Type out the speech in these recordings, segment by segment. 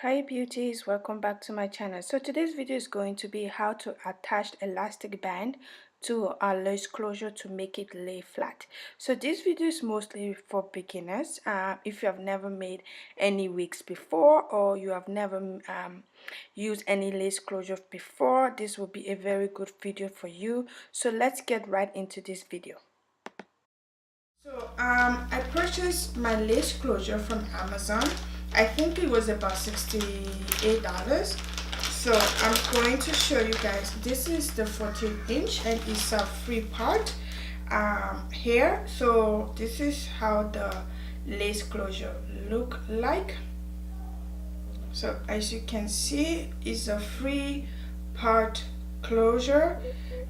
Hi beauties, welcome back to my channel. So today's video is going to be how to attach elastic band to our lace closure to make it lay flat. So this video is mostly for beginners. If you have never made any wigs before, or you have never used any lace closure before, this will be a very good video for you. So let's get right into this video. So I purchased my lace closure from Amazon. I think it was about $68. So I'm going to show you guys. This is the 14-inch and it's a free part here. So this is how the lace closure look like. So as you can see, it's a free part closure,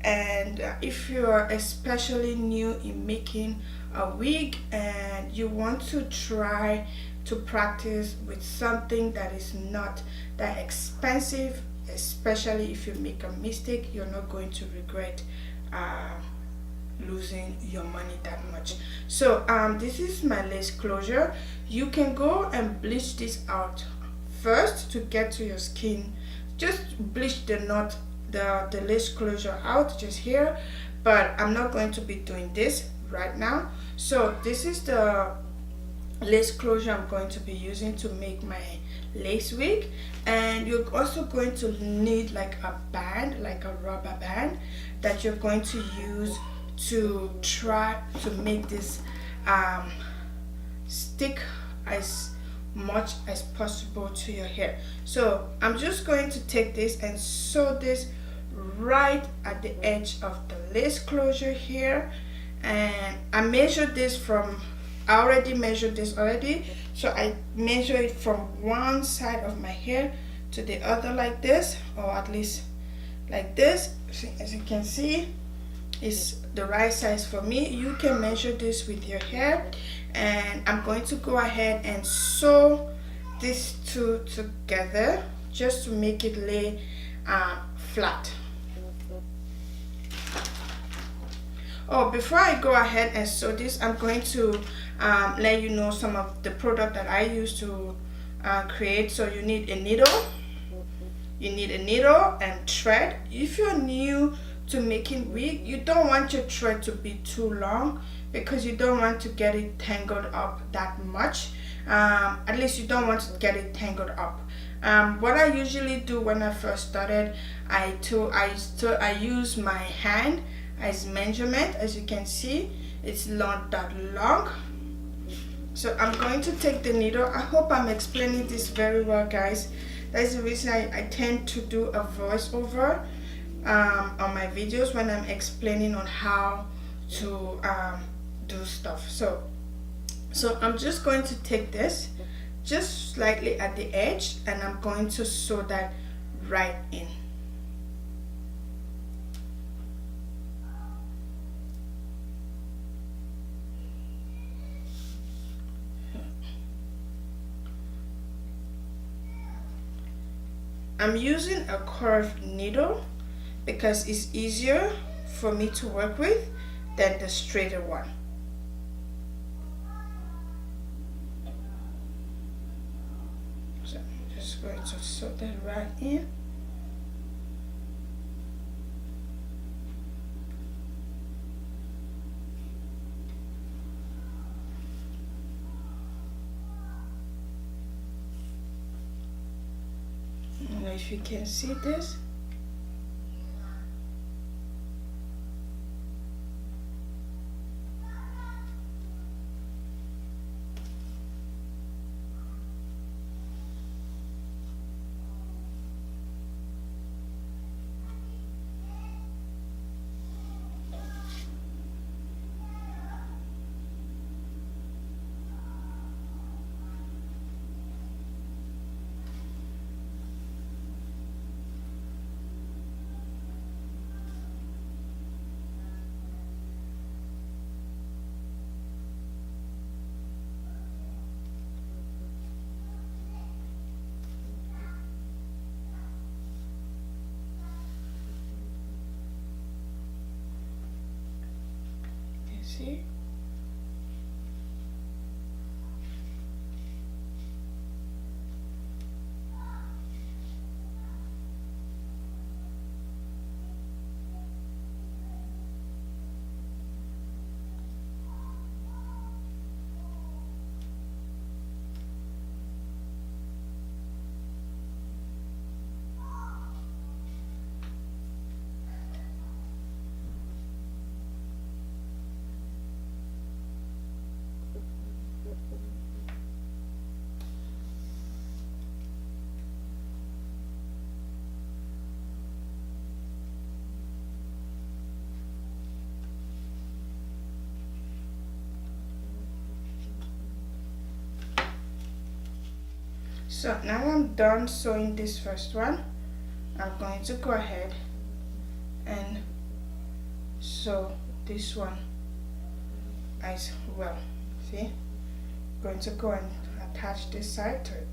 and if you are especially new in making a wig and you want to try to practice with something that is not that expensive, especially if you make a mistake, you're not going to regret losing your money that much. So this is my lace closure. You can go and bleach this out first to get to your skin. Just bleach the knot, the lace closure out just here, but I'm not going to be doing this right now. So this is the lace closure I'm going to be using to make my lace wig. And you're also going to need like a band, like a rubber band that you're going to use to try to make this stick as much as possible to your hair. So I'm just going to take this and sew this right at the edge of the lace closure here, and I measured this from, I already measured this already, so I measure it from one side of my hair to the other like this, or at least like this. As you can see, is the right size for me. You can measure this with your hair, and I'm going to go ahead and sew these two together just to make it lay flat. Oh, before I go ahead and sew this, I'm going to let you know some of the product that I use to create. So you need a needle, and thread. If you're new to making wig, you don't want your thread to be too long because you don't want to get it tangled up that much. At least you don't want to get it tangled up. What I usually do when I first started, I use my hand as measurement. As you can see, it's not that long. So I'm going to take the needle. I hope I'm explaining this very well, guys. That's the reason I tend to do a voiceover on my videos when I'm explaining on how to do stuff. So I'm just going to take this just slightly at the edge, and I'm going to sew that right in. I'm using a curved needle because it's easier for me to work with than the straighter one. So I'm just going to sew that right in. Now if you can see this, So now I'm done sewing this first one. I'm going to go ahead and sew this one as well. See, I'm going to go and attach this side to it.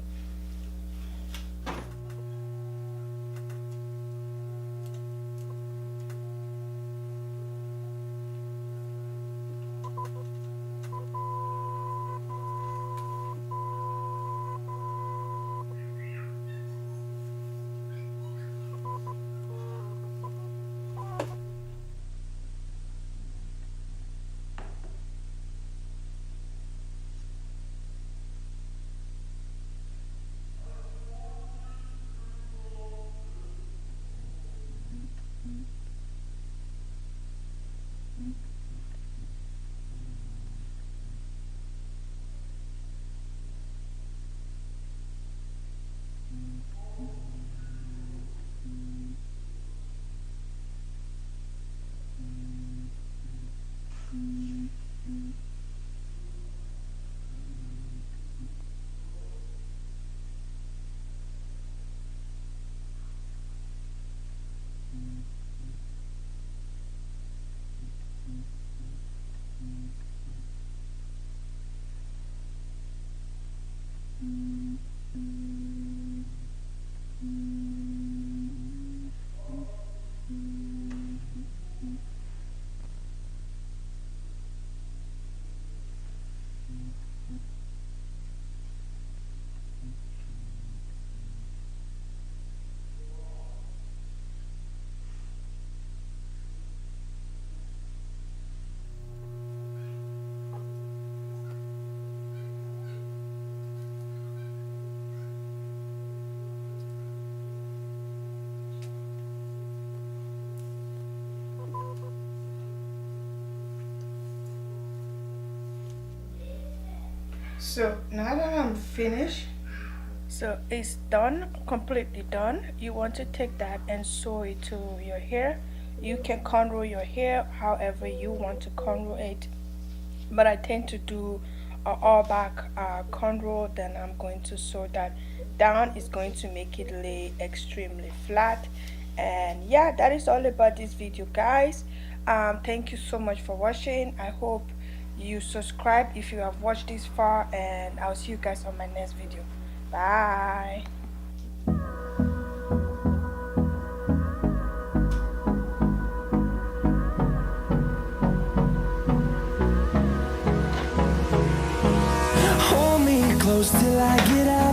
So now that I'm finished, so it's done, completely done. You want to take that and sew it to your hair. You can cornrow your hair however you want to cornrow it, but I tend to do all back cornrow. Then I'm going to sew that down. It's going to make it lay extremely flat. And yeah, that is all about this video, guys. Thank you so much for watching. I hope you subscribe if you have watched this far, and I'll see you guys on my next video. Bye. Hold me close till I get out.